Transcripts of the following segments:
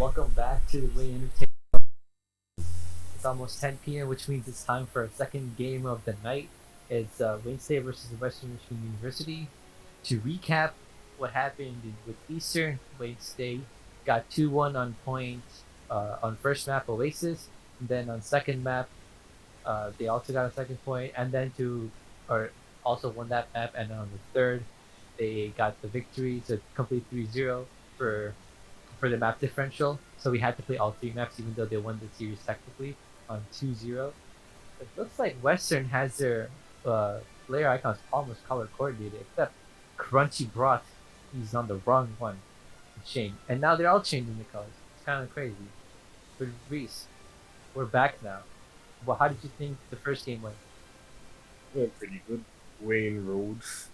welcome back to the Way Entertainment. It's almost 10 p.m., which means it's time for our second game of the night. It's Wayne State versus Western Michigan University. To recap what happened with Eastern, Wayne State got 2-1 on points on first map Oasis, and then on second map they also got a second point, and then or also won that map, and then on the third they got the victory to complete 3-0 for the map differential. So we had to play all three maps, even though they won the series technically on 2-0. It looks like Western has their player icons almost color coordinated, except Crunchy Broth, he's on the wrong one. Shame. And now they're all changing the colors. It's kind of crazy. But Reese, we're back now. Well, how did you think the first game went? Yeah, pretty good. Wayne Rhodes.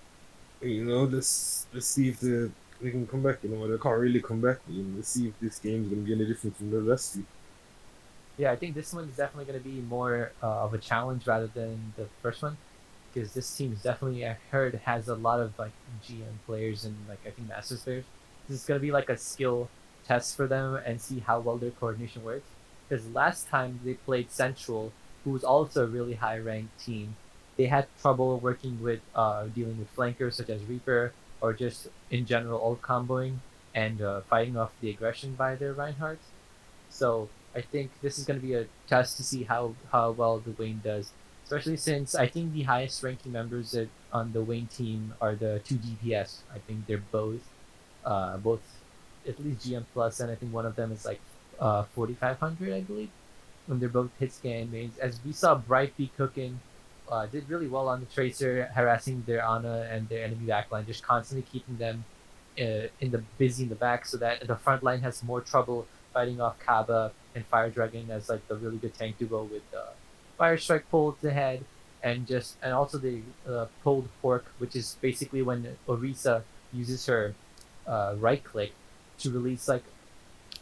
Let's see if they can come back. They can't really come back. Let's see if this game's gonna be any different from the rest. Yeah, I think this one is definitely going to be more of a challenge rather than the first one, because this team is definitely, I heard, has a lot of like GM players and like I think Masters players. This is going to be like a skill test for them and see how well their coordination works. Because last time they played Central, who was also a really high ranked team, they had trouble working with dealing with flankers such as Reaper or just in general ult comboing and fighting off the aggression by their Reinhardts. So I think this is going to be a test to see how well the Wayne does, especially since I think the highest ranking members on the Wayne team are the two DPS. I think they're both at least GM plus, and I think one of them is like 4500, I believe. And they're both hit scan mains. As we saw, Bright be cooking, did really well on the Tracer, harassing their Ana and their enemy backline, just constantly keeping them in the busy in the back, so that the front line has more trouble fighting off Kaba and Fire Dragon as like the really good tank duo with Fire Strike pulled to head, and also the pulled pork, which is basically when Orisa uses her right click to release like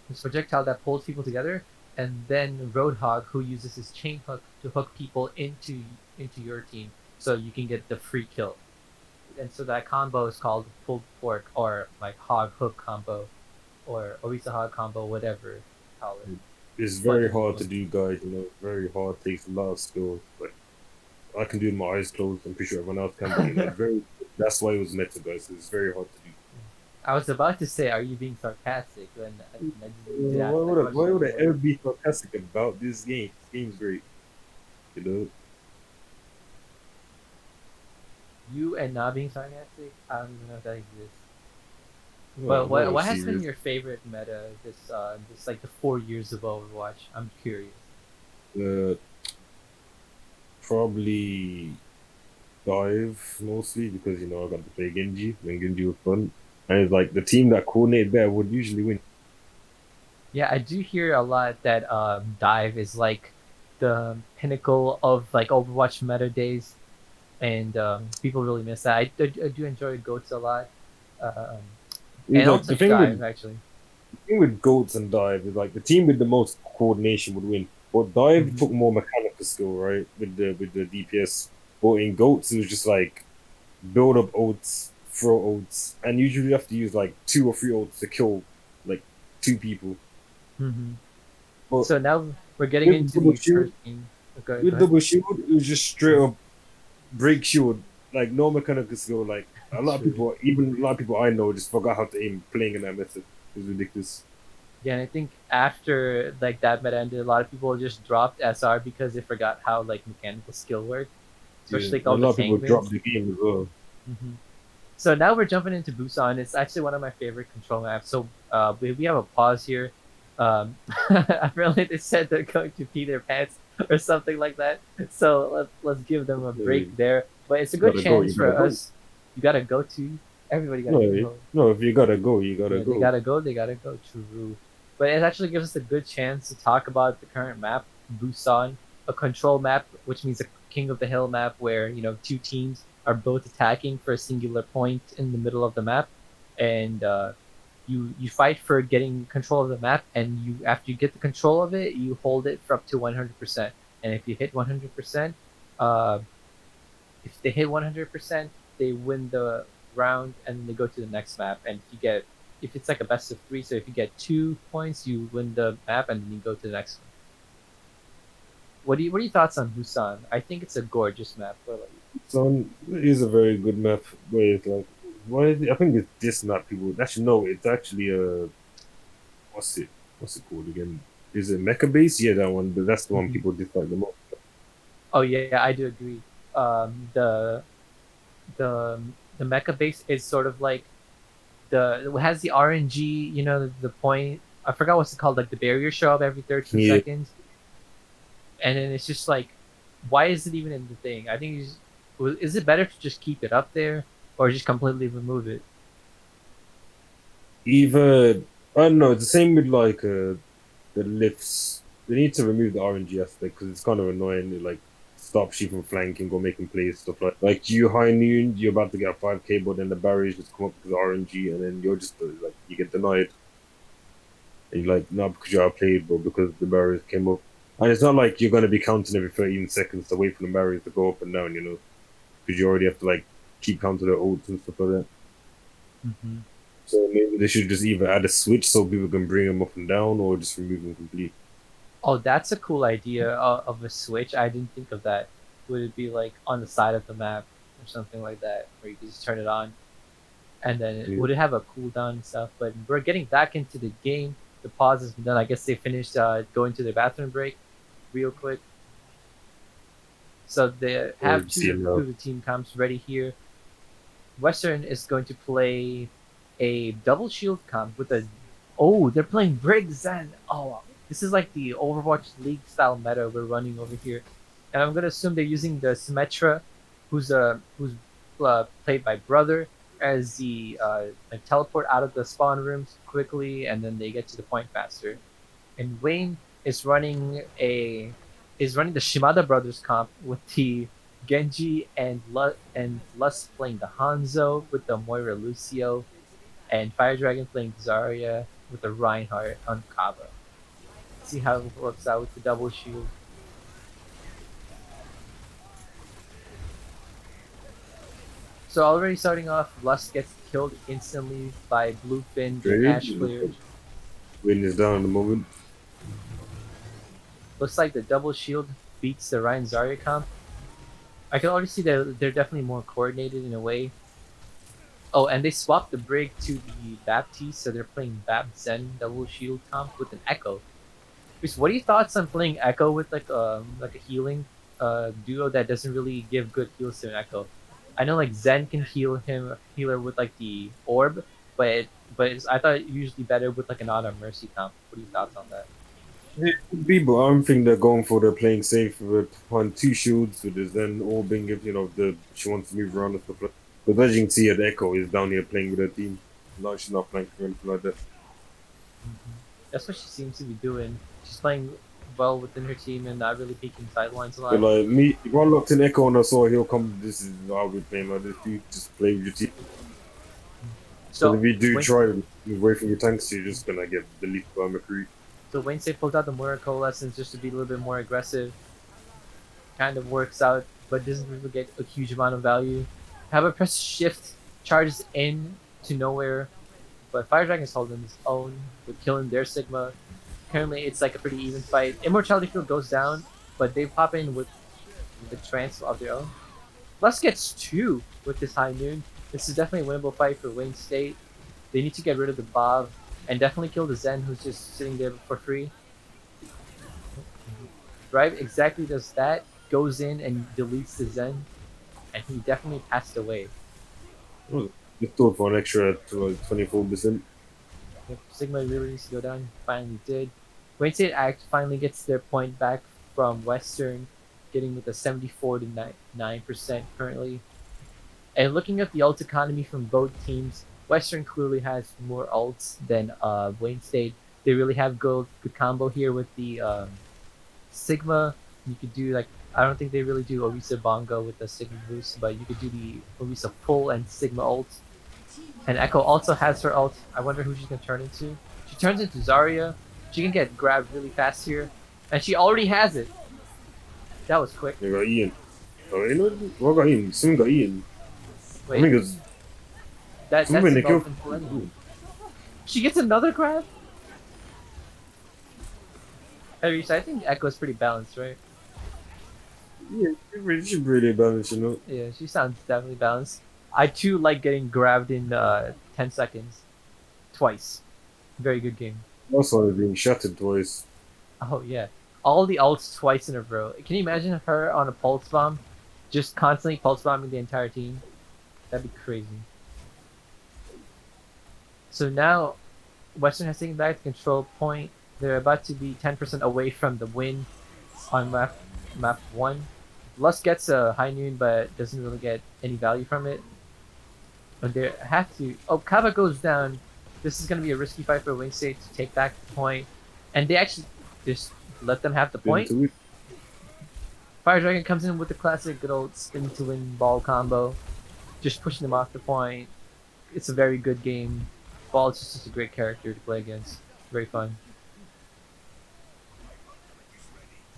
this projectile that pulls people together, and then Roadhog, who uses his chain hook to hook people into your team, so you can get the free kill. And so that combo is called pulled pork, or like hog hook combo, or Orisa hog combo, whatever you call it. It's But very hard to do, guys. Very hard. Takes a lot of skill. But I can do it with my eyes closed. I'm pretty sure everyone else can. But very. That's why it was meta, guys. It's very hard to do. I was about to say, are you being sarcastic when I did Why ask that would I? Why question would I before? ever be sarcastic about this game? This game's great. You know. You and not being sarcastic? I don't even know if that exists. No, But I'm not what has been serious. your favorite meta this like the 4 years of Overwatch? I'm curious. Uh, Probably dive mostly because I got to play Genji when Genji was fun, and it's like the team that coordinated better would usually win. Yeah, I do hear a lot that dive is like the pinnacle of like Overwatch meta days, and people really miss that. I do enjoy goats a lot, um, It's and like also dive actually. the thing with goats and dive is like the team with the most coordination would win. But dive Mm-hmm. took more mechanical skill, right, with the DPS. But in goats, it was just like build up ults, throw ults, and usually you have to use like two or three ults to kill like two people. Mm-hmm. But So now we're getting with into double the shield, first game. Okay, go with ahead. double shield, it was just straight up break shield, like no mechanical skill. Like True. even a lot of people I know, just forgot how to aim playing in that method. It's ridiculous. Yeah, and I think after like that meta ended, a lot of people just dropped SR because they forgot how like mechanical skill worked, Yeah, especially like a all the lot of people tank drop wins. the game as well. Mm-hmm. So now we're jumping into Busan. It's actually one of my favorite control maps. So we have a pause here. Apparently they said they're going to pee their pants or something like that. So let's give them a break You there. But it's a good gotta go. chance You for gotta go. us. You gotta go to. Everybody gotta No, go home. no. If you gotta go, you gotta Yeah, they go. gotta go. They gotta go. True. But it actually gives us a good chance to talk about the current map, Busan, a control map, which means a King of the Hill map where two teams are both attacking for a singular point in the middle of the map, and you fight for getting control of the map, and you after you get the control of it, you hold it for up to 100%. And if you hit 100%, uh, if they hit 100%, they win the round, and then they go to the next map. And if you get if it's like a best of three. So if you get 2 points, you win the map, and then you go to the next one. What are your thoughts on Busan? I think it's a gorgeous map. What about you? So it is a very good map. Where it's like, why? I think it's this map. People actually no, it's actually a what's it? What's it called again? Is it Mecha Base? Yeah, that one. But that's the one Mhm. people dislike the most. Oh yeah, I do agree. Um, the the the mecha base is sort of like it has the RNG. You know, the point. I forgot what's it called. Like the barrier show up every 13 Yeah, seconds, and then it's just like, why is it even in the thing? I think is it better to just keep it up there or just completely remove it? either I don't know. It's the same with like the lifts. They need to remove the RNG aspect because it's kind of annoying. It like stops you from flanking or making plays stuff like you high noon. You're about to get a 5K, but then the barriers just come up because of RNG, and then you're just like you get denied. And you're like, not because you're outplayed, but because the barriers came up. And it's not like you're going to be counting every 13 seconds to wait for the barriers to go up and down, because you already have to like keep counting the ults and stuff like that. Mm-hmm. So maybe they should just either add a switch so people can bring them up and down, or just remove them completely. Oh, that's a cool idea of a switch. I didn't think of that. Would it be like on the side of the map or something like that, where you can just turn it on? And then Yeah. would it have a cooldown and stuff? But we're getting back into the game. The pause has been done. I guess they finished going to their bathroom break real quick. So they Or have see two them now. of the team comps ready here. Western is going to play a double shield comp with a. Oh, they're playing Briggs and this is like the Overwatch League style meta we're running over here, and I'm gonna assume they're using the Symmetra, who's played by Brother as the like teleport out of the spawn rooms quickly, and then they get to the point faster. And Wayne is running a is running the Shimada brothers comp with the Genji and Lust playing the Hanzo with the Moira Lucio, and Fire Dragon playing Zarya with the Reinhardt on Kava. See how it works out with the double shield. So already starting off, Lust gets killed instantly by Bluefin, the Trade. Ash players. Win is down at the moment. Looks like the double shield beats the Ryan Zarya comp. I can already see that they're definitely more coordinated in a way. Oh, and they swapped the Brig to the Baptiste, so they're playing Bap Zen double shield comp with an Echo. Chris, what are your thoughts on playing Echo with like a healing duo that doesn't really give good heals to an Echo? I know like Zen can healer with like the orb, I thought it usually better with like an auto mercy comp. What are your thoughts on that? It could be, but I don't think they're going for they're playing safe with on two shields with this then all being if the she wants to move around and stuff like. Because as you can see, the Echo is down here playing with her team. No, she's not flanking or anything like that. Mm-hmm. That's what she seems to be doing. She's playing well within her team and not really peeking sidelines a But lot. like me, if I locked in Echo and I saw he'll come, this is how we playing like this. You just play with your team. Because So if you do when try to move away from your tanks, you're just gonna get deleted by McCree. so Wednesday pulled out the Moira Coalescence just to be a little bit more aggressive. Kind of works out, but doesn't really get a huge amount of value. Have a press shift, charges in to nowhere, but Fire Dragon's holding his own with killing their Sigma. Currently, it's like a pretty even fight. Immortality Field goes down, but they pop in with a trance of their own. Lust gets two with this High Noon. This is definitely a winnable fight for Wayne State. They need to get rid of the Bob and definitely kill the Zen who's just sitting there for free. Drive exactly does that, goes in and deletes the Zen, and he definitely passed away. Just do it for an extra 24%. Yep, Sigma really needs to go down. Finally did. Wayne State Act finally gets their point back from Western, getting with a 74 to 9% currently. And looking at the ult economy from both teams, Western clearly has more ults than Wayne State. They really have good combo here with the Sigma. You could do like I don't think they really do Orisa Bongo with the Sigma boost, but you could do the Orisa full and Sigma ult. And Echo also has her ult. I wonder who she's gonna turn into. She turns into Zarya. She can get grabbed really fast here, and she already has it. That was quick. They got Ian. Oh, what got Ian? Someone got Ian. I Wait, think it's that someone they Sigma ult killed. can pull anyone. She gets another grab. I think Echo's pretty balanced, right? Yeah, she's really balanced, you know. Yeah, she sounds definitely balanced. I too like getting grabbed in 10 seconds twice. Very good game. Also, being shattered twice. Oh yeah, all the ults twice in a row. Can you imagine her on a pulse bomb, just constantly pulse bombing the entire team? That'd be crazy. So now Western has taken back the control point. They're about to be 10% away from the win on map one. Lust gets a high noon, but doesn't really get any value from it. And they have to. Oh, Kava goes down. This is going to be a risky fight for Wing State to take back the point, and they actually just let them have the Been point. to it. Fire Dragon comes in with the classic good old spin to win ball combo, just pushing them off the point. It's a very good game. Ball is just a great character to play against. Very fun.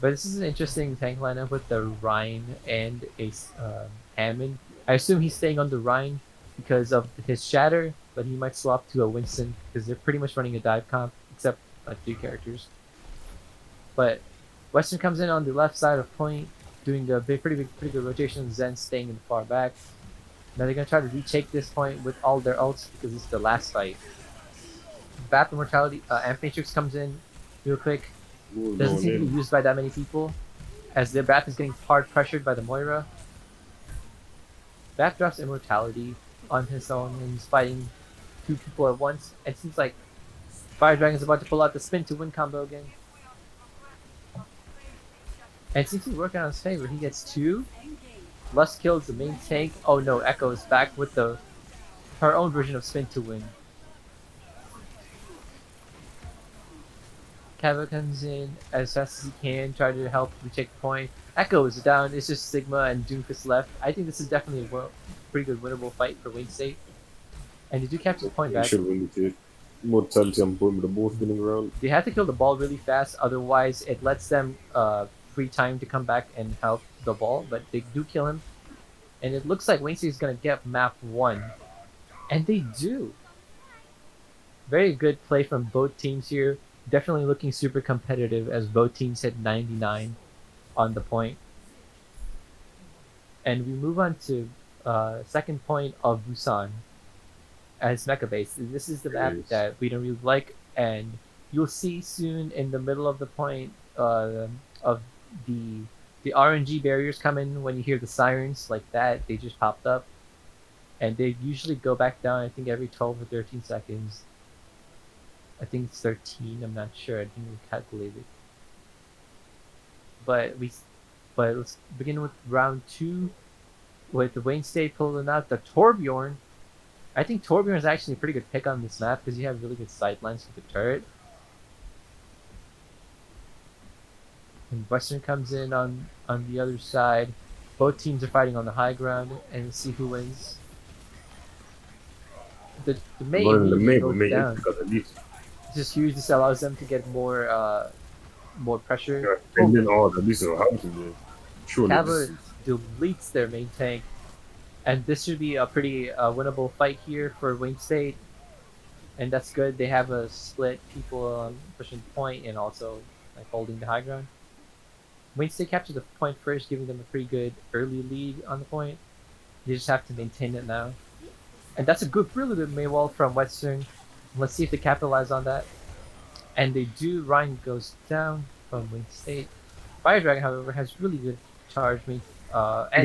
But this is an interesting tank lineup with the Rhine and a Hammond. I assume he's staying on the Rhine because of his Shatter, but he might swap to a Winston because they're pretty much running a dive comp, except like 3 characters. But Western comes in on the left side of point, doing the pretty good rotation. Zen staying in the far back. Now they're gonna try to retake this point with all their ults because it's the last fight. Bat Immortality, Ampmatrix comes in real quick. Ooh, Doesn't going seem to be in. used by that many people, as their Bat is getting hard pressured by the Moira. Bat drops Immortality on his own and he's fighting 2 people at once. And it seems like Fire Dragon is about to pull out the spin to win combo again. And it seems to be working on his favor. He gets 2. Lust kills the main tank. Oh no, Echo is back with her own version of spin to win. Kava comes in as fast as he can, try to help retake the point. Echo is down. It's just Sigma and Doomfist left. I think this is definitely a pretty good winnable fight for Wayne State. And they do capture the point You back. should win it. Mortality on point with the ball spinning around. They have to kill the ball really fast, otherwise it lets them free time to come back and help the ball. But they do kill him, and it looks like Wayne State is gonna get map 1, and they do. Very good play from both teams here. Definitely looking super competitive as both teams hit 99 on the point. And we move on to second point of Busan as Mecha Base. This is the map Yes. that we don't really like, and you'll see soon in the middle of the point of the RNG barriers come in when you hear the sirens like that. They just popped up, and they usually go back down. I think every 12 or 13 seconds. I think it's 13. I'm not sure. I didn't calculate it. But let's begin with round 2 with Wayne State pulling out the Torbjorn. I think Torbjorn is actually a pretty good pick on this map because you have really good sightlines with the turret. And Western comes in on the other side. Both teams are fighting on the high ground, and we'll see who wins. The May Running the immediately main, but goes main down. because at least This is huge. This allows them to get more pressure. and then all at least it'll help them there. Surely Kava this deletes their main tank, and this should be a pretty winnable fight here for Wayne State, and that's good. They have a split people pushing the point and also like holding the high ground. Wayne State captured the point first, giving them a pretty good early lead on the point. They just have to maintain it now, and that's a really good Maywall from Western. Let's see if they capitalize on that, and they do. Ryan goes down from Wayne State. Fire Dragon, however, has really good charge. And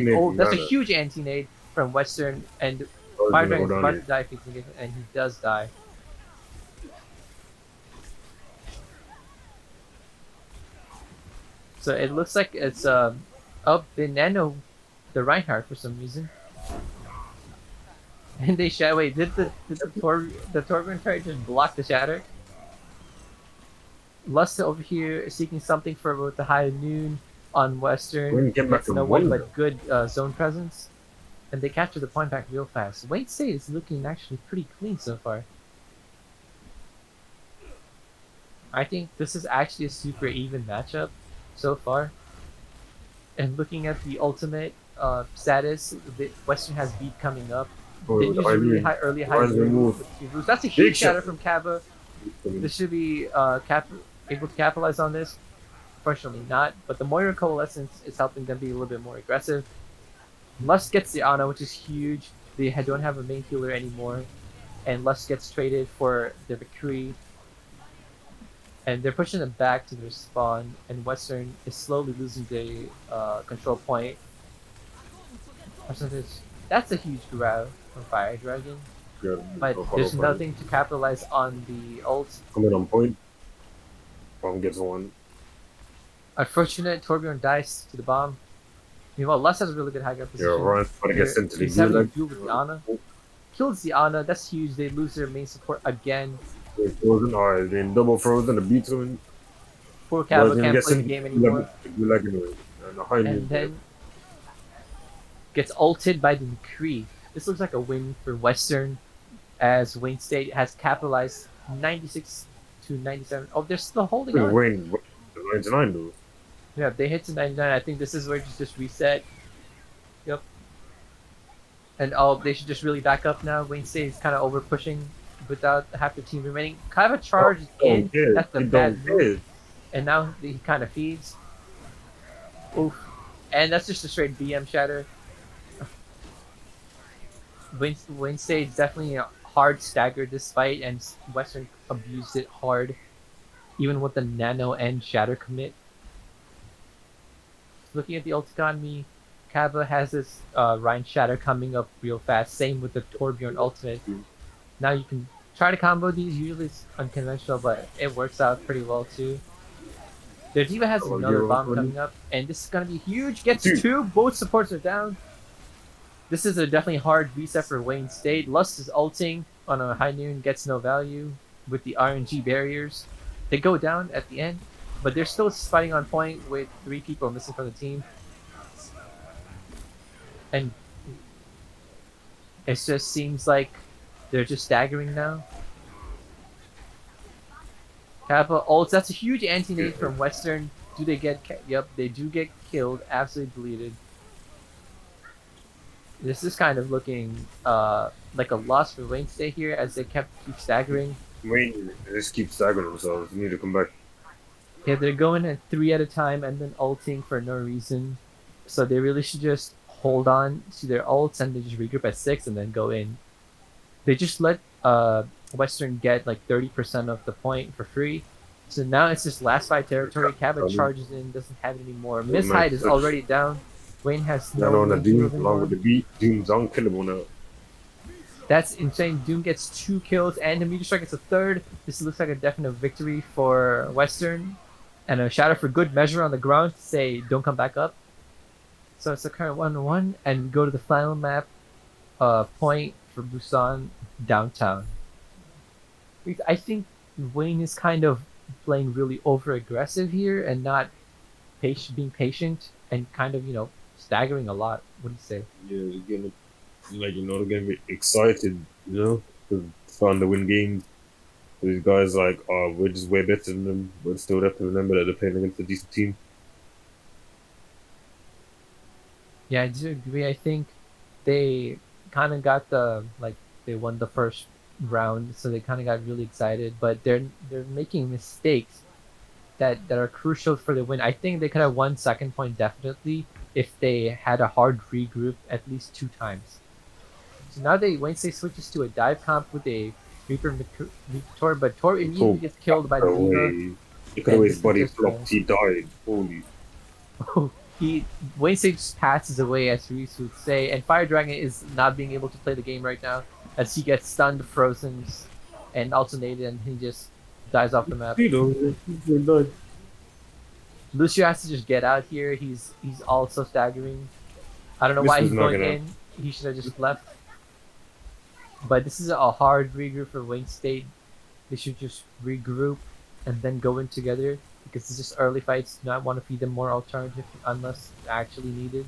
Maybe that's a not. huge anti-nade from Western, and Oh, Fire gonna go Dragon's down about here. to die if he can get it, and he does die. So it looks like it's Banano the Reinhardt for some reason. And they shatter. Wait, did the Torbjorn turret just block the shatter? Lust over here seeking something for both the high noon on Western. When you get back Gets to no one one, but good zone presence. And they capture the point back real fast. Wayne State is looking actually pretty clean so far. I think this is actually a super even matchup so far. And looking at the ultimate status, Western has beat coming up. Oh, They the use high a really noon. high early high Rise noon remove. with speed boost. That's a Big huge shot. shatter from Kaba. This should be able to capitalize on this. Unfortunately not, but the Moira Coalescence is helping them be a little bit more aggressive. Lust gets the Ana, which is huge. They don't have a main healer anymore, and Lust gets traded for the Victory, and they're pushing them back to their spawn, and Western is slowly losing the control point. Percentage. That's a huge grab from Fire Dragon, Yeah, but no follow there's from nothing to capitalize on the ult. coming on point. Gets one. Unfortunate, Torbjorn dies to the bomb. Meanwhile, Lust has a really good high ground Yeah, position. Ryan's trying to get sent to the He's having a gulag. duel with the Ana. Kills the Ana. That's huge. They lose their main support again. Frozen. Alright, then double frozen. The beats him. Poor But Kaba then can't get play the sent to game the anymore. gulag anyway. And the high And noon there. then gets ulted by the McCree. This looks like a win for Western, as Wayne State has capitalized 96 to 97. Oh, they're still holding on. Wayne, 99 though. Yeah, they hit to 99. I think this is where it's just reset. Yep. And they should just really back up now. Wayne State is kind of over pushing without half the team remaining. Kind of a charge in. That's the bad move. And now he kind of feeds. Oof. And that's just a straight BM shatter. Wayne State definitely a hard staggered this fight, and Western abused it hard, even with the nano and shatter commit. Looking at the ult economy, Kaba has this Rhine shatter coming up real fast. Same with the Torbjorn ultimate. Now you can try to combo these. Usually it's unconventional, but it works out pretty well too. Their Diva has another bomb coming up, and this is gonna be huge. Gets two. Both supports are down. This is a definitely hard reset for Wayne State. Lust is ulting on a high noon, gets no value with the RNG barriers. They go down at the end, but they're still fighting on point with 3 people missing from the team. And it just seems like they're just staggering now. Kappa ults. That's a huge anti-nade from Western. Do they get... Yep, they do get killed. Absolutely deleted. This is kind of looking like a loss for Wayne State here, as they keep staggering. Wayne just keep staggering themselves. They need to come back. Yeah, they're going at 3 at a time and then ulting for no reason. So they really should just hold on to their ults and they just regroup at 6 and then go in. They just let Western get like 30% of the point for free. So now it's just last fight territory. Cabot charges in, doesn't have it anymore. Miss Hyde is already down. Wayne has no on the Doom along with the beat. Doom's unkillable now. That's insane. Doom gets 2 kills and the Meteor Strike gets a 3rd. This looks like a definite victory for Western. And a shatter for good measure on the ground to say don't come back up. So it's a current 1-1 and we go to the final map point for Busan downtown. I think Wayne is kind of playing really over aggressive here and not being patient and kind of, staggering a lot. What do you say? Yeah, they're getting they're getting excited, trying to win games. These guys we're just way better than them, but still have to remember that they're playing against a decent team. Yeah, I do agree. I think they kind of got they won the first round, so they kind of got really excited. But they're making mistakes that are crucial for the win. I think they could have won second point definitely if they had a hard regroup at least 2 times. So now Wayne State switches to a dive comp with a Reaper Tor, but Tor immediately gets killed by the Diva. Look at the way his body flopped. He died. Holy. Wayne State just passes away, as Reese would say, and Fire Dragon is not being able to play the game right now as he gets stunned, frozen, and alternated, and he just dies off the map. Lucio has to just get out here. He's also staggering. I don't know why he's going in. He should have just left. But this is a hard regroup for Wayne State. They should just regroup and then go in together, because it's just early fights. Do not want to feed them more alternative unless actually needed.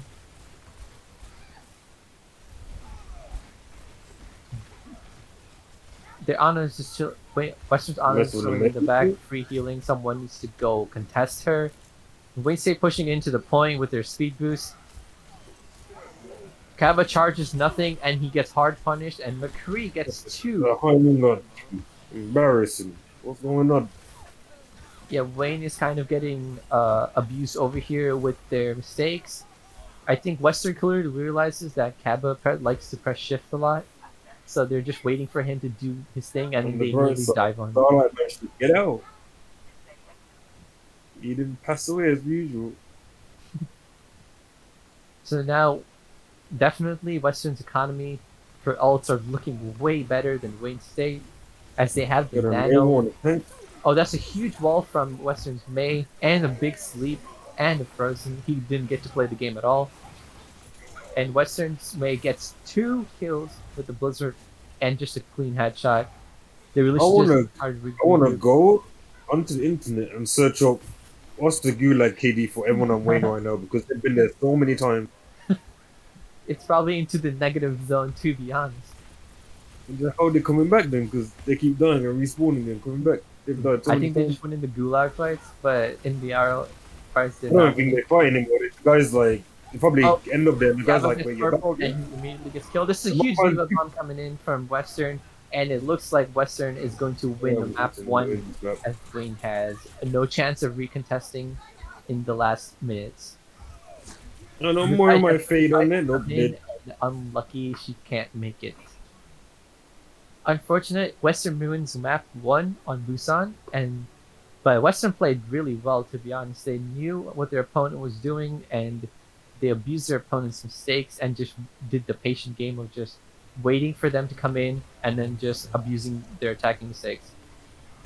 Their Ana is just chill. Wait, Western's Ana is chilling in the back, free healing. Someone needs to go contest her. Wayne State pushing into the point with their speed boost. Kaba charges nothing, and he gets hard punished, and McCree gets two. I'm not embarrassing. What's going on? Yeah, Wayne is kind of getting abused over here with their mistakes. I think Western clearly realizes that Kaba likes to press shift a lot, so they're just waiting for him to do his thing, and On then the they bright immediately side, dive on it. Starlight managed to get out. He didn't pass away as usual. So now, definitely, Western's economy for ults are looking way better than Wayne State, as they have the Got a Nemo Nano. on the tank. Oh, that's a huge wall from Western's May, and a big sleep, and a Frozen. He didn't get to play the game at all. And Western's May gets 2 kills with the Blizzard and just a clean headshot. They really I should just wanna hard I wanna regroup. go onto the internet and search up what's the Gulag KD for everyone on Wayne right now because they've been there so many times. It's probably into the negative zone, to be honest. And just how they coming back then? Because they keep dying and respawning and coming back. They've died so I many think they times. just went in the Gulag fights, but in the RL fights I did don't not think win. they fight anymore. The guys like they probably Oh, end up there. And the guys Gabba like, gets wait, you're back purple, again? and he immediately gets killed. This is a Come huge on. diva bomb coming in from Western, and it looks like Western is going to win the map one, as Wayne has no chance of recontesting in the last minutes. No, no more of my fade on it. Nope, dead. Unlucky she can't make it. Unfortunate, Western wins map 1 on Busan, but Western played really well, to be honest. They knew what their opponent was doing, and they abused their opponent's mistakes and just did the patient game of just waiting for them to come in and then just abusing their attacking mistakes.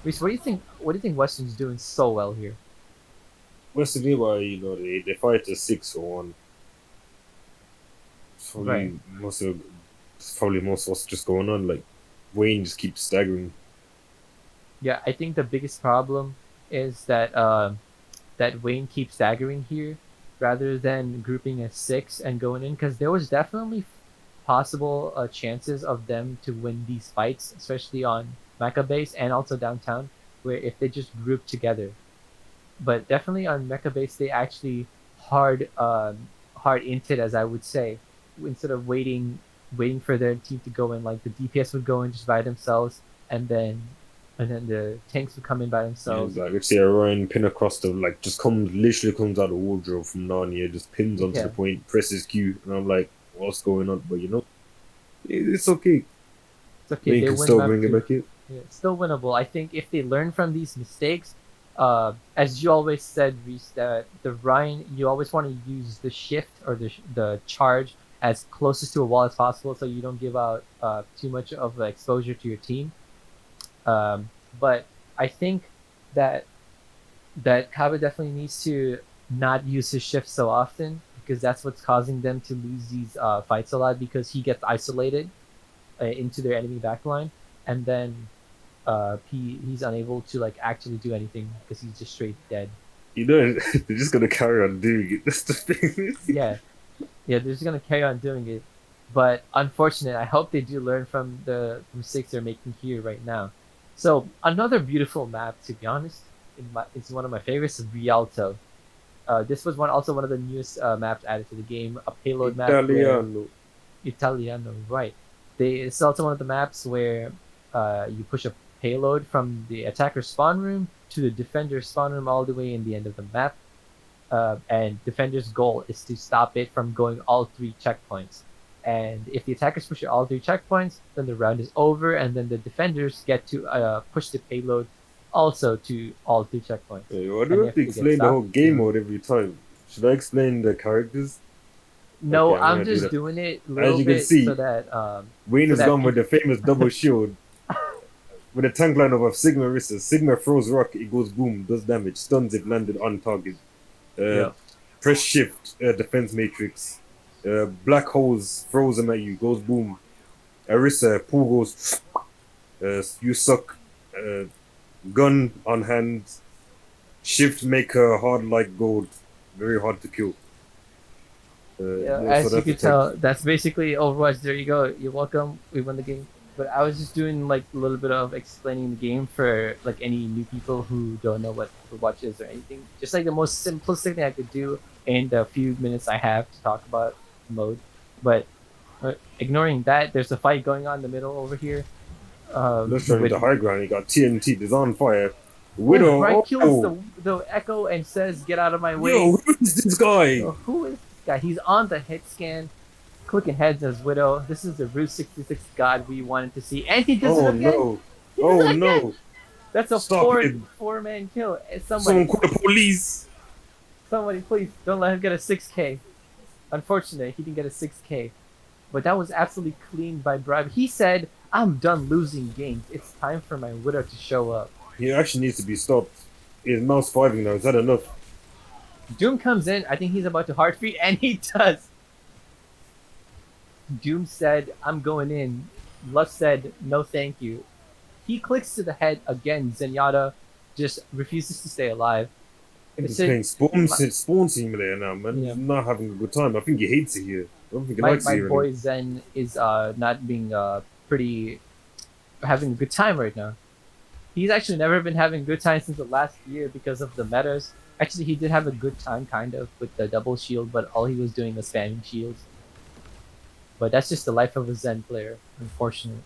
Reese, what do you think? What do you think Western's doing so well here? What's the deal? Why they fight a 6-1. Right. Probably most of what's just going on. Like Wayne just keeps staggering. Yeah, I think the biggest problem is that Wayne keeps staggering here rather than grouping as 6 and going in, because there was definitely possible chances of them to win these fights, especially on Mecha Base and also downtown, where if they just group together. But definitely on Mecha Base, they actually hard inted, as I would say, instead of waiting for their team to go in. Like the DPS would go in just by themselves, and then the tanks would come in by themselves. Yeah, like let's say Orion pin across the like just literally comes out of the wardrobe from Narnia, just pins onto the point, presses Q, and I'm like, what's going on? But it's okay. It's okay. They can still bring it back in. Yeah, it's still winnable. I think if they learn from these mistakes, as you always said, Reese, that the Ryan, you always want to use the shift or the charge as closest to a wall as possible, so you don't give out too much of exposure to your team. But I think that Kaba definitely needs to not use his shift so often, because that's what's causing them to lose these fights a lot, because he gets isolated into their enemy backline, and then he's unable to like actually do anything because he's just straight dead. They're just gonna carry on doing it. That's the thing. Yeah, they're just gonna carry on doing it. But unfortunate, I hope they do learn from the mistakes they're making here right now. So another beautiful map, to be honest, it's one of my favorites, is Rialto. This was one of the newest maps added to the game, a payload map. Italiano, right? It's also one of the maps where you push a payload from the attacker's spawn room to the defender's spawn room all the way in the end of the map. And defender's goal is to stop it from going all 3 checkpoints. And if the attackers push all 3 checkpoints, then the round is over, and then the defenders get to push the payload also to all 3 checkpoints. Hey, why do I have to explain the whole game mode every time? Should I explain the characters? No, okay, I'm just doing it a little As you bit can see, so that Wayne is gone with the famous double shield. With a tank line of Sigma Rissa. Sigma throws rock, it goes boom, does damage, stuns if landed on target. Press shift, defense matrix. Black holes throws them at you, goes boom. Arissa, pool goes. You suck. Gun on hand. Shift make her hard like gold. Very hard to kill. As you can tell, that's basically Overwatch. There you go. You're welcome. We won the game. But I was just doing like a little bit of explaining the game for like any new people who don't know what Overwatch is or anything. Just like the most simplistic thing I could do in the few minutes I have to talk about mode. But But ignoring that, there's a fight going on in the middle over here. Let's turn into With high ground. He got TNT. Is on fire. oh, Bright Widow. kills Oh, the Echo and says, "Get out of my way." yo, who is this guy? Yo, who is this guy? He's on the hit scan, clicking heads as Widow. This is the Route 66 god we wanted to see, and he does it Oh again. no. He does Oh it again. no. That's a Stop it. four-man kill. Someone Somebody, call the police. somebody, please don't let him get a 6K. Unfortunately, he didn't get a 6K. But that was absolutely cleaned by Bribe. He said, "I'm done losing games. It's time for my Widow to show up." He actually needs to be stopped. His mouse 5 now. Is that enough? Doom comes in. I think he's about to hard feed, and he does. Doom said, "I'm going in." Lust said, "No, thank you." He clicks to the head again. Zenyatta just refuses to stay alive. He's playing spawn simulator now, man. Yeah. He's not having a good time. I think he hates it here. I don't think he My likes it here boy anymore. Zen is not being pretty having a good time right now. He's actually never been having a good time since the last year because of the metas. Actually, he did have a good time kind of with the double shield, but all he was doing was spamming shields. But that's just the life of a Zen player, unfortunately.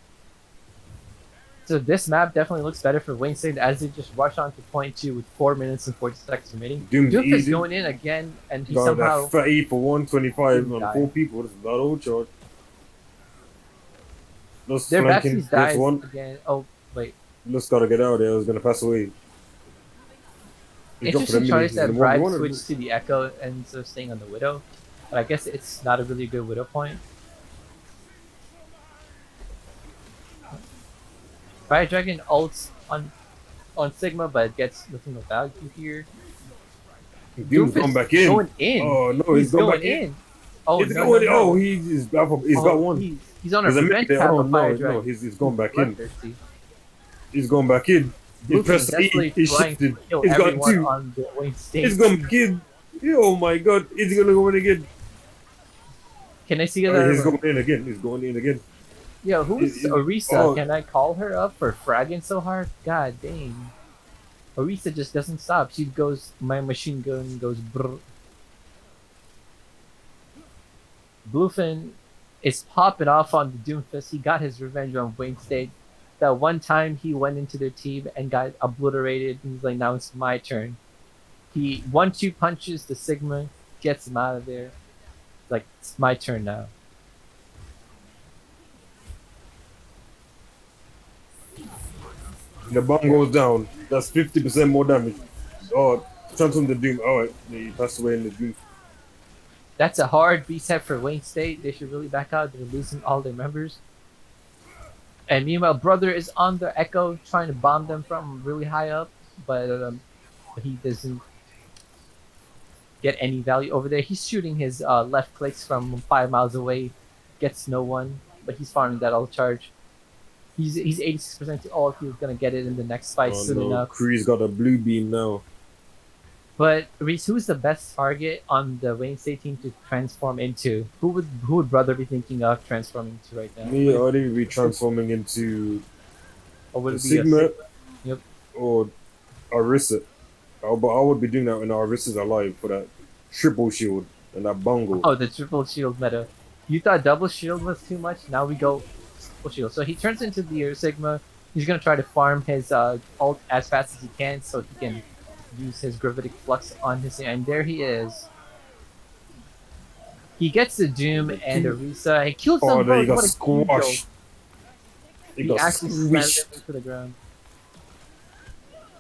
So this map definitely looks better for Wayne State as they just rush on to point 2 with 4 minutes and 40 seconds remaining. Doom's Doom is easy. going in again, and he Got somehow that fatty for 125 didn't on die. 4 people. That's a lot of old charge. Let's Their flanking. backseat Next dies one. again. Oh, wait. Let's gotta get out of there. I was gonna pass away. He's gone for the Interesting mini. choice He's that gonna Bribe 1v1. switched to the Echo and instead of staying on the Widow. But I guess it's not a really good Widow point. Fire Dragon ults on Sigma, but gets nothing of value here. Doom's going back in. Going in. Oh no, he's going back in. Oh, It's no, going. no, no. Oh, he's got one. He's on a There's a revenge minute. path Oh of Fire no, Dragon. no, he's going back in. Bloodthirsty. He's going back in. He Bluefin's pressed E. desperately He trying to shifted. kill He's got everyone 2. on the Wayne State. He's going back in. Oh my god, is he gonna go in again? Can I see Oh, that? he's going in again. He's going in again. Yo, who's Orisa? Oh. Can I call her up for fragging so hard? God dang. Orisa just doesn't stop. She goes, my machine gun goes brr. Bluefin is popping off on the Doomfist. He got his revenge on Wayne State. That one time he went into their team and got obliterated. He's like, now it's my turn. He 1-2 punches the Sigma, gets him out of there. Like, it's my turn now. The bomb goes down. That's 50% more damage. Oh, transform the Doom. Alright, he passed away in the Doom. That's a hard reset for Wayne State. They should really back out. They're losing all their members. And meanwhile, Brother is on the Echo trying to bomb them from really high up, but he doesn't get any value over there. He's shooting his left clicks from 5 miles away, gets no one, but he's farming that all charge. He's 86% to all. He's gonna get it in the next fight soon enough. Kree's got a blue beam now. But Reese, who's the best target on the Wayne State team to transform into? Who would Brother be thinking of transforming to right now? Me, I think we're transforming into Or would it be Sigma Yep. or Arisa. But I would be doing that when Arisa's alive for that triple shield and that bungle. Oh, the triple shield meta. You thought double shield was too much? Now we go triple shield. So he turns into the Sigma. He's gonna try to farm his ult as fast as he can so he can use his gravitic flux on his, and there he is. He gets the Doom and Orisa. He kills them Oh, there both. you got What a huge squashed. He got actually slammed squished. him into the ground.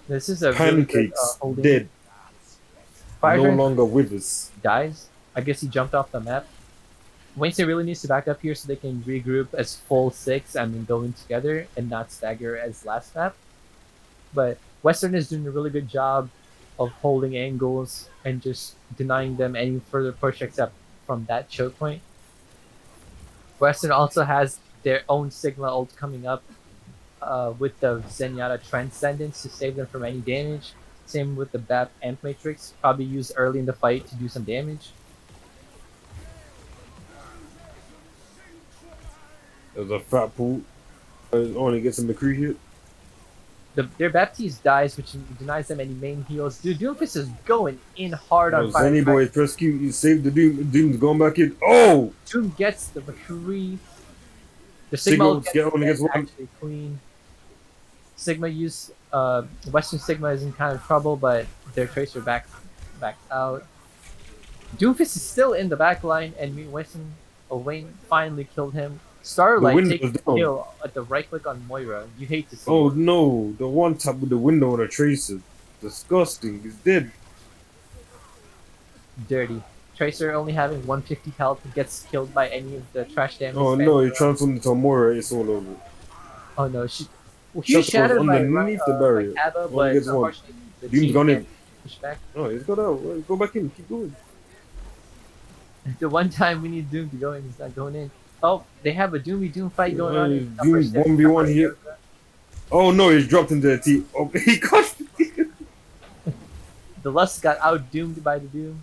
This is a really good, Pancakes. holding. Dead. Fire No Dragon longer with us. dies. I guess he jumped off the map. Wayne State really needs to back up here so they can regroup as full 6 and then go in together and not stagger as last map. But Western is doing a really good job of holding angles and just denying them any further push except from that choke point. Western also has their own Sigma ult coming up with the Zenyatta Transcendence to save them from any damage. Same with the BAP Amp Matrix, probably used early in the fight to do some damage. There's a fat pool. Only gets a McCree hit. their Baptiste dies, which denies them any main heals. Dude, Doomfist is going in hard on Oh, Fire Zenny Strike. boy, rescue, you saved the Doom. Doom's going back in. Oh! Doom gets the McCree. The Sigma ult Sigma gets get only dead gets one. actually clean. Sigma use Western Sigma is in kind of trouble, but their Tracer backs out. Doomfist is still in the back line, and Wayne finally killed him. The Starlight window takes is the down. kill at the right click on Moira. You hate to see Oh it. no, the one tap with the window on a tracer. Disgusting. He's dead. Dirty. Tracer only having 150 health gets killed by any of the trash damage Oh spam no, he around. transformed into a Mora. It's all over. Oh no, he's Shatter goes shattered underneath the by barrier. Kaba, Only but gets one. unfortunately the Doom's team gone can't in. push back. Oh, he's got out. Well, go back in. Keep going. The one time we need Doom to go in, he's not going in. Oh, they have a Doomy Doom fight going on in upper Doom 1v1 here. Oh no, he's dropped into the T. Oh, he got. The Lust got out doomed by the Doom.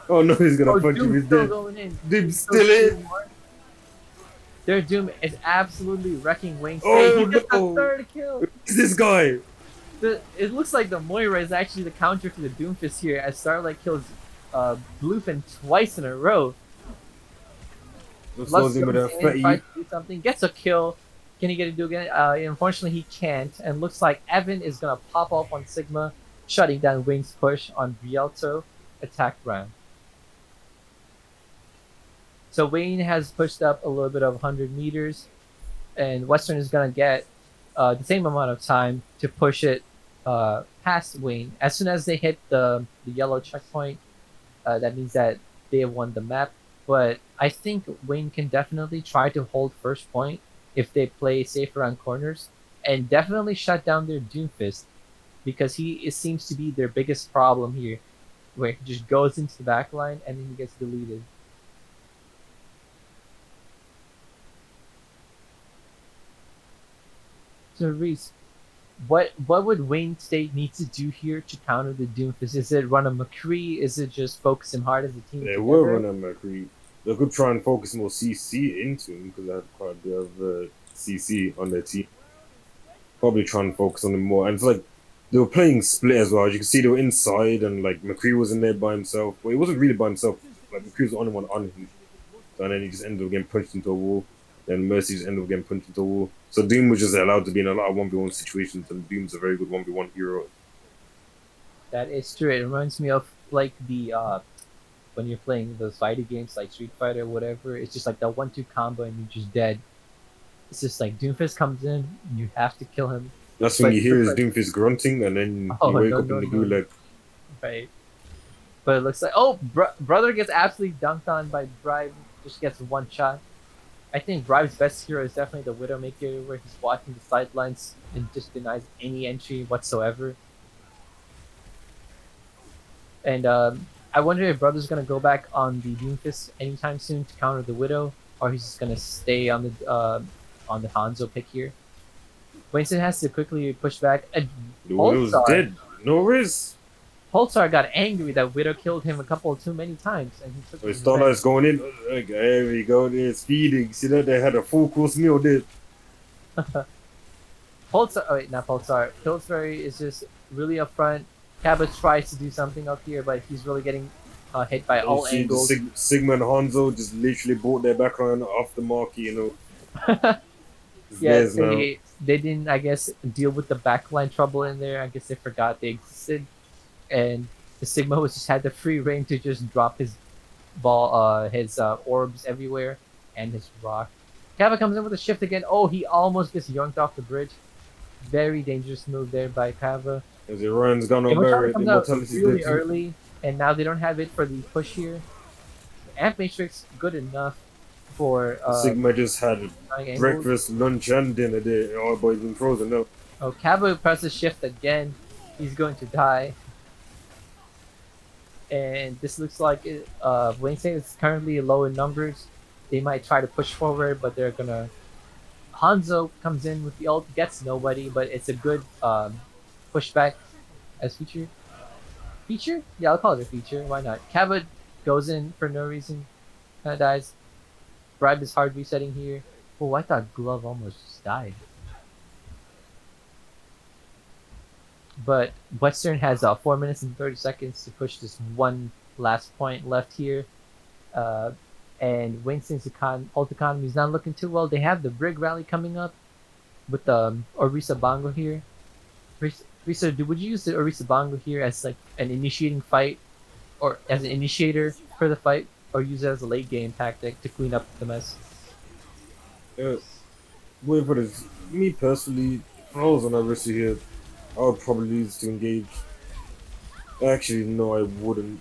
Oh no, he's gonna Oh, punch him. Doom's He's still dead. going in. Doom's still in. Their Doom is absolutely wrecking Wayne's Oh, State. He gets the no. third kill. Who's this guy? It looks like the Moira is actually the counter to the Doomfist here, as Starlight kills Bluefin twice in a row. Looks Lux him with goes a in, fatty. tries to do something, gets a kill. Can he get it do again? Unfortunately, he can't. And looks like Evan is gonna pop off on Sigma, shutting down Wing's push on Rialto. Attack round. So Wayne has pushed up a little bit of 100 meters, and Western is gonna get the same amount of time to push it past Wayne. As soon as they hit the yellow checkpoint, that means that they have won the map. But I think Wayne can definitely try to hold first point if they play safe around corners, and definitely shut down their Doomfist, because it seems to be their biggest problem here, where he just goes into the back line and then he gets deleted. So Reese, what would Wayne State need to do here to counter the Doomfist? Is it run a McCree? Is it just focus him hard as a team They were together? running McCree. They could try and focus more CC into him because they had quite a bit of CC on their team. Probably try and focus on him more. And it's like they were playing split as well. As you can see, they were inside and like McCree was in there by himself. Well, he wasn't really by himself. Like McCree was the only one on him. And then he just ended up getting punched into a wall. Then Mercy just ended up getting punched into a wall. So Doom was just allowed to be in a lot of 1v1 situations, and Doom's a very good 1v1 hero. That is true. It reminds me of like the when you're playing those fighting games like Street Fighter or whatever. It's just like the 1-2 combo and you're just dead. It's just like Doomfist comes in, you have to kill him. That's when you hear his like, Doomfist grunting, and then oh, you wake no, up no, in the no. gulag. Right. But it looks like brother gets absolutely dunked on by Bribe. Just gets one shot. I think Bribe's best hero is definitely the Widowmaker, where he's watching the sidelines and just denies any entry whatsoever. And I wonder if Brother's gonna go back on the Doomfist anytime soon to counter the Widow, or he's just gonna stay on the Hanzo pick here. Winston has to quickly push back. And The Widow's dead. No risk. Pulsar got angry that Widow killed him a couple too many times, and he took his Starlight's going in. Like, there we go. There's feeding. See that they had a full course meal there. Pulsar, oh wait, not Pulsar. Pillsbury is just really upfront. Cabot tries to do something up here, but he's really getting hit by all See, angles. Sigma and Hanzo just literally bought their background off the market, you know. Yeah, they didn't, I guess, deal with the backline trouble in there. I guess they forgot they existed, and the Sigma was just had the free reign to just drop his orbs everywhere, and his rock. Kava comes in with a shift again. Oh, he almost gets yoinked off the bridge. Very dangerous move there by Kava. As it runs, got no Immortality barrier. comes out really early, and now they don't have it for the push here. Amp Matrix, good enough for Sigma just had breakfast, lunch, and dinner there. All boys been frozen now. Oh, Cabo presses shift again. He's going to die. And this looks like Wayne State is currently low in numbers. They might try to push forward, but they're gonna. Hanzo comes in with the ult, gets nobody, but it's a good pushback as feature. Feature? Yeah, I'll call it a feature. Why not? Cabot goes in for no reason, kind of dies. Bribe is hard resetting here. Oh, I thought Glove almost just died. But Western has 4 minutes and 30 seconds to push this one last point left here. Uh, and Winston's ult economy is not looking too well. They have the Brig rally coming up with Orisa Bongo here. Risa, would you use the Orisa Bongo here as like an initiating fight or as an initiator for the fight, or use it as a late game tactic to clean up the mess? Uh, wait for this. Me personally, if I was on a risk here, I would probably use to engage. Actually, no, I wouldn't,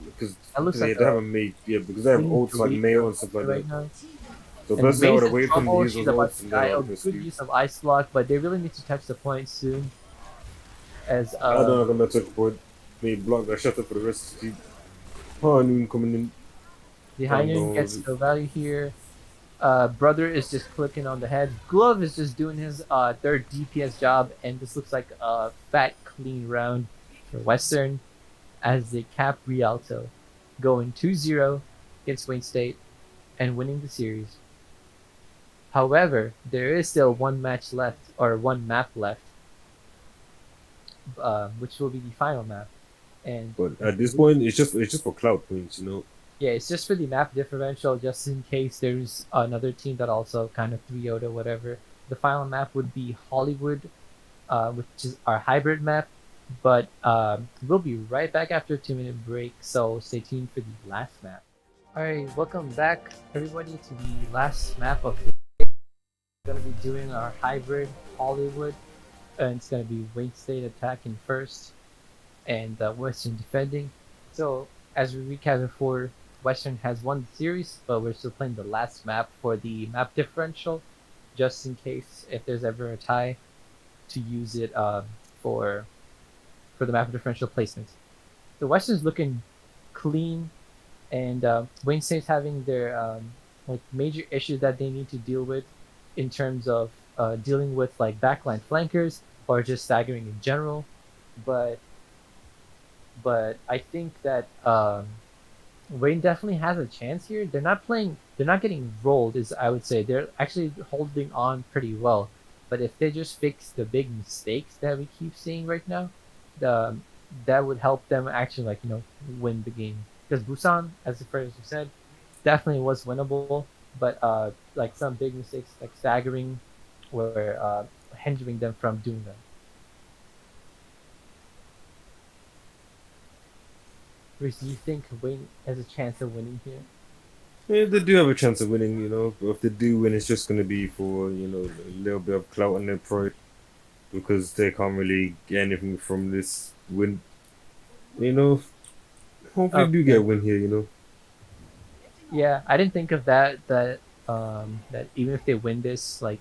because That looks they like a haven't made because they have clean ults like sweep mail and stuff like right that. now. So And personally, I May's would in wait for them to trouble. use She's those about ults to and then die. I Oh, would risk good you. use of Ice Block, but they really need to touch the point soon. As I don't know, I'm gonna touch point. They block that shutter for the rest of the team. Oh, Noon coming in. the Time Hainan gets down. no value here. Brother is just clicking on the head. Glove is just doing his third DPS job, and this looks like a fat, clean round for Western as they cap Rialto, going 2-0 against Wayne State and winning the series. However, there is still one match left, or one map left, which will be the final map. And But at this point, it's just for cloud points, you know. yeah, it's just for the map differential, just in case there's another team that also kind of 3-0 or whatever. The final map would be Hollywood, which is our hybrid map. But we'll be right back after a 2-minute break, so stay tuned for the last map. Alright, welcome back everybody to the last map of the day. We're going to be doing our hybrid Hollywood, and it's going to be Wayne State attacking first and Western defending. So as we recap before, Western has won the series, but we're still playing the last map for the map differential, just in case if there's ever a tie to use it for the map differential placements. The Western's looking clean, and Wayne State's having their like major issues that they need to deal with in terms of dealing with like backline flankers or just staggering in general. But I think that Wayne definitely has a chance here. They're not playing. They're not getting rolled, is I would say. They're actually holding on pretty well. But if they just fix the big mistakes that we keep seeing right now, the that would help them actually win the game. Because Busan, as the first you said, definitely was winnable. But like some big mistakes, like staggering, were hindering them from doing that. Reese, do you think Wayne has a chance of winning here? Yeah, they do have a chance of winning, you know. But if they do win, it's just gonna be for a little bit of clout and their pride because they can't really get anything from this win. You know, hopefully do get a Okay. win here. You know, Yeah, I didn't think of that. That even if they win this, like,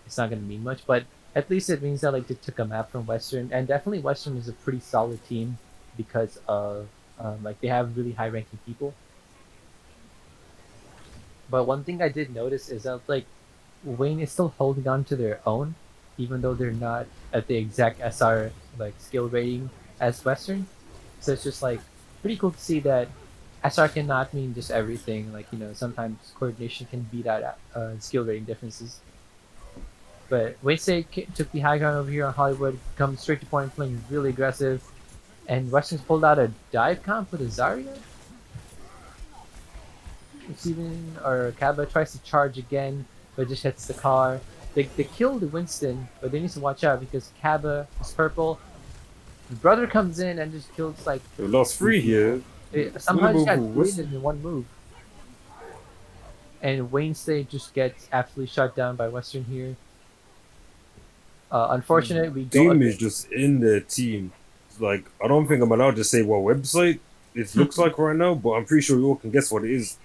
it's not gonna mean much. But at least it means that like they took a map from Western, and definitely Western is a pretty solid team because of like they have really high ranking people. But one thing I did notice is that like Wayne is still holding on to their own, even though they're not at the exact SR like skill rating as Western. So it's just like pretty cool to see that SR cannot mean just everything. Like sometimes coordination can beat out skill rating differences. But Wayne State took the high ground over here on Hollywood, comes straight to point, playing really aggressive, and Western's pulled out a dive comp with a Zarya. Receiving or Kaba tries to charge again, but just hits the car. They killed Winston, but they need to watch out because Kaba is purple. The brother comes in and just kills like they lost three three people. here. Somehow just got deleted in one move. And Wayne State just gets absolutely shut down by Western here. Unfortunately, we go Team again. is just in their team. It's like I don't think I'm allowed to say what website it looks like right now, but I'm pretty sure you all can guess what it is.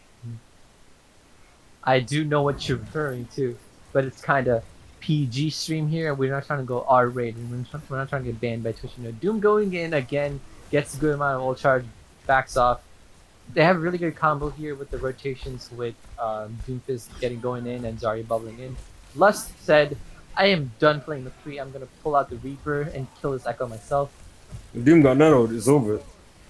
I do know what you're referring to, but it's kind of PG stream here, and we're not trying to go R-rated. We're not trying to get banned by Twitch. Doom going in again gets a good amount of ult charge, backs off. They have a really good combo here with the rotations with Doomfist getting going in and Zarya bubbling in. Lust said, I am done playing the free. I'm going to pull out the Reaper and kill this Echo myself. Doom got nanoed. It's over.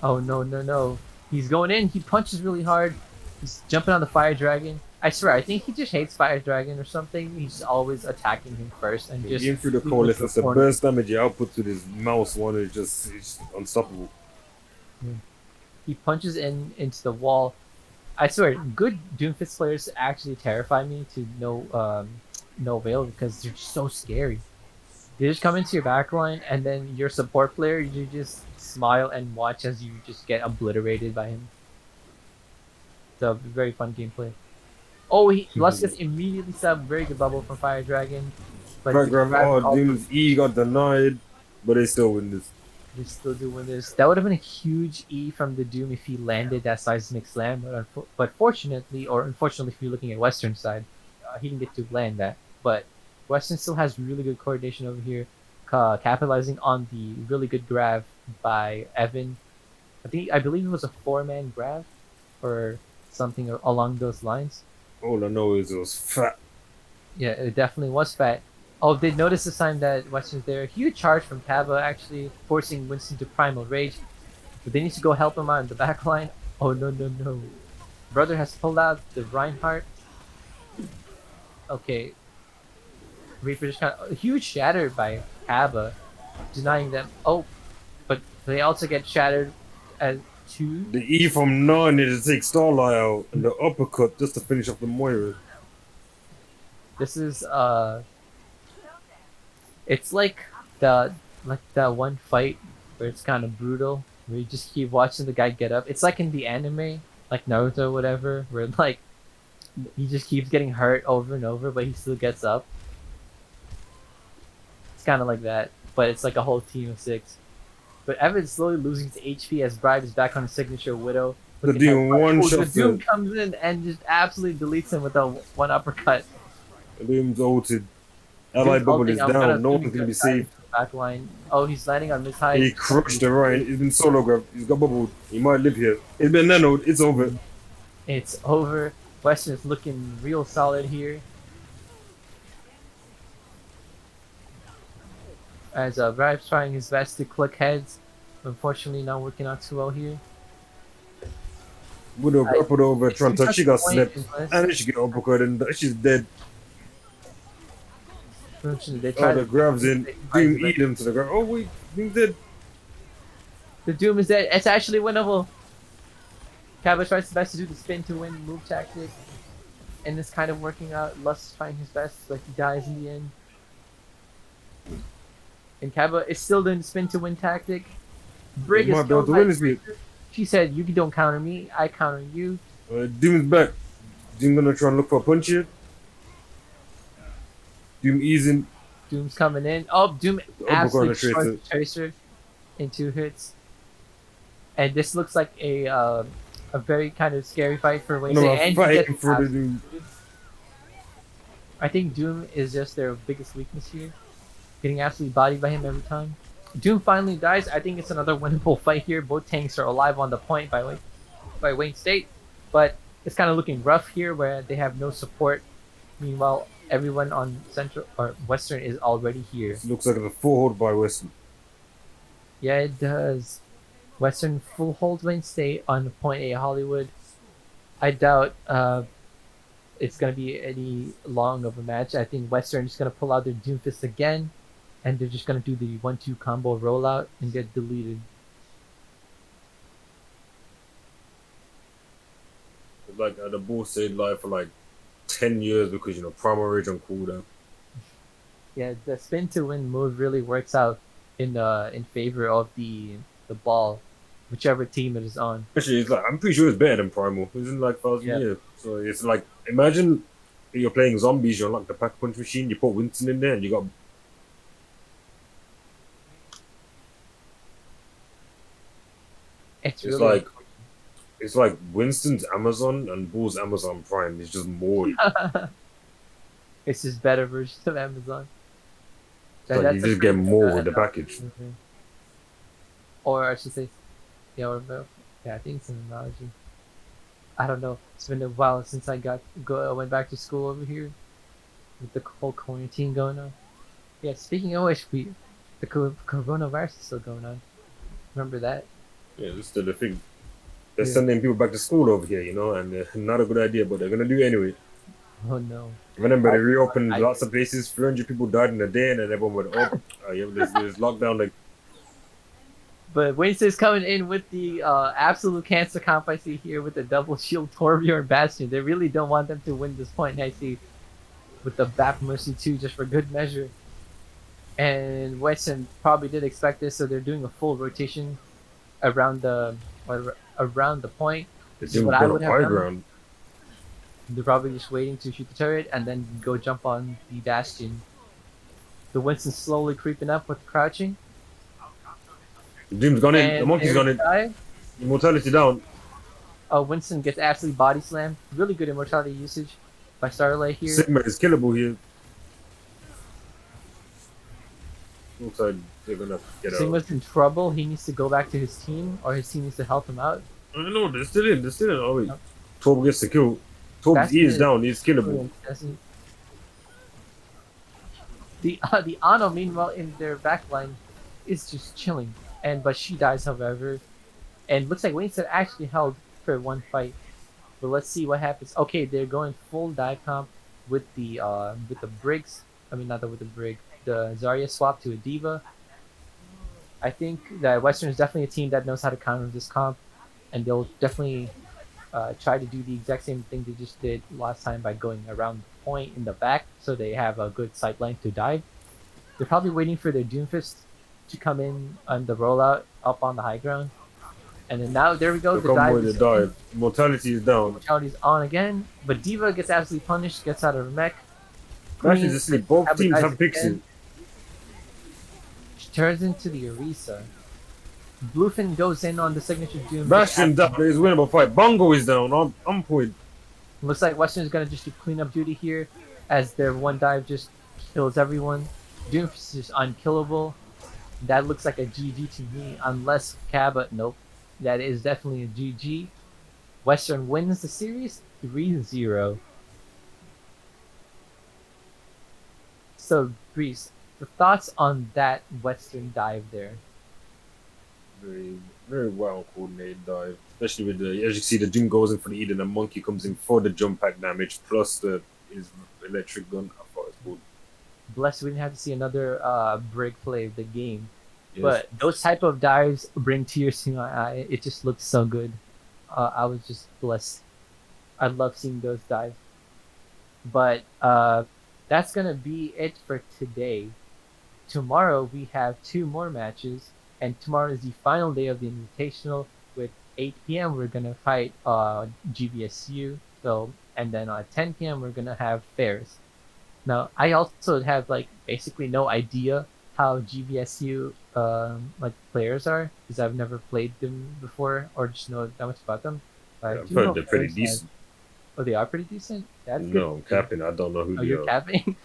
Oh, no, no, no. He's going in. He punches really hard. He's jumping on the Fire Dragon. I swear, I think he just hates Fire Dragon or something. He's always attacking him first and just Getting through the leaving him to a coalescence, the corner. burst damage he outputs with his mouse one is just it's unstoppable. Yeah. He punches into the wall. I swear, good Doomfist players actually terrify me to no avail because they're just so scary. They just come into your backline and then your support player, you just smile and watch as you just get obliterated by him. It's a very fun gameplay. Oh, Lucius immediately set up very good bubble from Fire Dragon, but the Background, grab oh, also Doom's E got denied, but they still win this. they still do win this. That would have been a huge E from the Doom if he landed that seismic slam, but fortunately, or unfortunately, if you're looking at Western side, he didn't get to land that. But Western still has really good coordination over here, capitalizing on the really good grab by Evan. I believe it was a 4-man grab, or something along those lines. All I know is it was fat. Yeah, it definitely was fat. Oh, did notice this time that Western's there. Huge charge from Kaba, actually forcing Winston to Primal Rage. But they need to go help him out in the back line. Oh, no, no, no. Brother has pulled out the Reinhardt. Okay. Reaper just kind of... A huge shatter by Kaba, denying them. Oh, but they also get shattered as two. The E from none needed to take Starlight out, and the uppercut just to finish off the Moira. This is it's like that one fight where it's kind of brutal, where you just keep watching the guy get up. It's like in the anime, like Naruto, or whatever, where like he just keeps getting hurt over and over, but he still gets up. It's kind of like that, but it's like a whole team of 6. But Evan's slowly losing his HP as Bribe is back on his signature Widow. The Doom one the shot. Doom comes in and just absolutely deletes him with a one uppercut. The Doom's ulted. Ally bubble is down. No one's gonna be safe. Backline. Oh, he's landing on this high. He crushed the Ryan. He's been solo grabbed. He's got bubbled. He might live here. It's been nanoed. It's over. It's over. Western is looking real solid here. As Bribe's trying his best to click heads. Unfortunately, not working out too well here. Widow grappled over Tranta. She got slipped. And she get uppercut and she's dead. They try the grabs in. Doom eat him to the ground. Oh wait, Doom's dead. The Doom is dead. It's actually winnable. Kaba tries his best to do the spin to win move tactic. And it's kind of working out. Lust is trying his best, but he dies in the end. And Kaba is still doing the spin to win tactic. Brig is killed by She said, "You don't counter me, I counter you." Doom's back. Doom gonna try and look for a punch here. Doom easing. Doom's coming in. Oh, Doom absolutely destroys Tracer in 2 hits. And this looks like a very kind of scary fight for Wayne. I think Doom is just their biggest weakness here. Getting absolutely bodied by him every time. Doom finally dies. I think it's another winnable fight here. Both tanks are alive on the point by Wayne State. But it's kind of looking rough here where they have no support. Meanwhile, everyone on Central or Western is already here. This looks like a full hold by Western. Yeah, it does. Western full hold Wayne State on point A Hollywood. I doubt it's gonna be any long of a match. I think Western is gonna pull out their Doomfist again, and they're just gonna do the 1-2 combo rollout and get deleted. Like the ball stayed live for like 10 years because Primal Rage on cooldown. Yeah, the spin to win move really works out in favor of the ball, whichever team it is on. Actually, it's like I'm pretty sure it's better than Primal. It's in like 1,000 years. So it's like imagine you're playing zombies, you unlock the pack punch machine, you put Winston in there, and you got. It's really it's like Winston's Amazon and Bull's Amazon Prime. It's just more. It's just better versions of Amazon. Like you just get more with the package. Mm-hmm. Or I should say, yeah, I think it's an analogy. I don't know. It's been a while since I went back to school over here with the whole quarantine going on. Yeah, speaking of which, the coronavirus is still going on. Remember that? Yeah, that's still the thing. They're sending people back to school over here, and not a good idea, but they're gonna do it anyway. Oh no. Remember, they reopened I lots of places. 300 people died in a day, and then everyone went, "Oh, yeah, there's lockdown." Like, But Winston's coming in with the absolute cancer comp I see here with the double shield Torbjorn Bastion. They really don't want them to win this point. I see with the Bap Mercy too, just for good measure. And Weston probably did expect this, so they're doing a full rotation around around the point. the This is team what was I going would up have high done. ground. They're probably just waiting to shoot the turret and then go jump on the Bastion. The Winston slowly creeping up with crouching. The team's gone in. The And monkey's there's gone the in. dive. Immortality down. Winston gets absolutely body slammed. Really good immortality usage by Starlight here. Sigma is killable here. Looks like they're gonna get out. Sigma's in trouble. He needs to go back to his team, or his team needs to help him out. I don't know. They're still in. They're still in. Oh wait, Nope. Tob gets the kill. Tob's E Bastion is is down. He's killable. the Ano meanwhile in their backline is just chilling, but she dies however, and looks like Winston actually held for one fight. But let's see what happens. Okay, they're going full dive comp with the Briggs. I mean, not the with the Brig. The Zarya swap to a Diva. I think that Western is definitely a team that knows how to counter this comp, and they'll definitely try to do the exact same thing they just did last time by going around the point in the back, so they have a good sight line to dive. They're probably waiting for their Doomfist to come in on the rollout up on the high ground, and then now there we go. They The come dive with the is in. dive. Mortality is down. Mortality's on again, but Diva gets absolutely punished, gets out of her mech. Crash is Queen asleep. Both teams sabotaged have pixie. again. She turns into the Orisa. Bluefin goes in on the signature Doom. Bastion down. He's winnable fight. Bongo is down. On point. Looks like Western is gonna just do cleanup duty here, as their one dive just kills everyone. Doomfist is unkillable. That looks like a GG to me, unless Cabot. Nope, that is definitely a GG. Western wins the series 3-0. So, Breeze, the thoughts on that Western dive there? Very, very well coordinated dive. Especially with the, as you see, the Doom goes in for the Eden, and the monkey comes in for the jump pack damage plus his electric gun. I thought it was cool. Blessed we didn't have to see another Brig play of the game. Yes. But those type of dives bring tears to my eye. It just looks so good. I was just blessed. I love seeing those dives. But that's gonna be it for today. Tomorrow we have two more matches, and tomorrow is the final day of the Invitational. With 8 p.m. we're gonna fight GBSU. So, and then at 10 p.m. we're gonna have fairs. Now, I also have like basically no idea how GBSU like players are, because I've never played them before or just know that much about them. But Yeah, I I've do heard know they're pretty Fairs decent. oh, they are pretty decent. That's good. No, I'm capping. I don't know who Oh, they you're are. capping.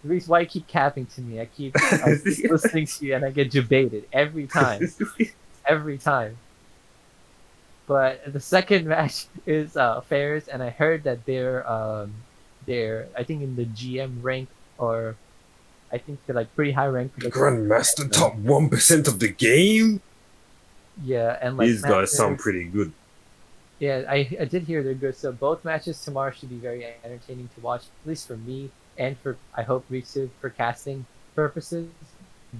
The reason why you keep capping to me, I keep listening to you and I get debated every time, every time. But the second match is fairs, and I heard that they're I think in the GM rank, or I think they're like pretty high rank. Like, Grandmaster top 1% of the game? yeah, and like These guys sound matches- pretty good. Yeah, I did hear they're good. So both matches tomorrow should be very entertaining to watch, at least for me and for I hope Ritsu for casting purposes.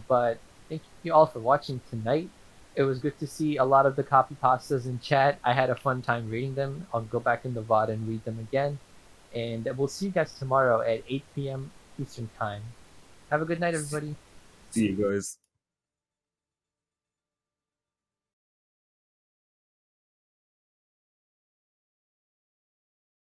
But thank you all for watching tonight. It was good to see a lot of the copy pastas in chat. I had a fun time reading them. I'll go back in the VOD and read them again. And we'll see you guys tomorrow at 8 p.m. Eastern Time. Have a good night, everybody. See you guys.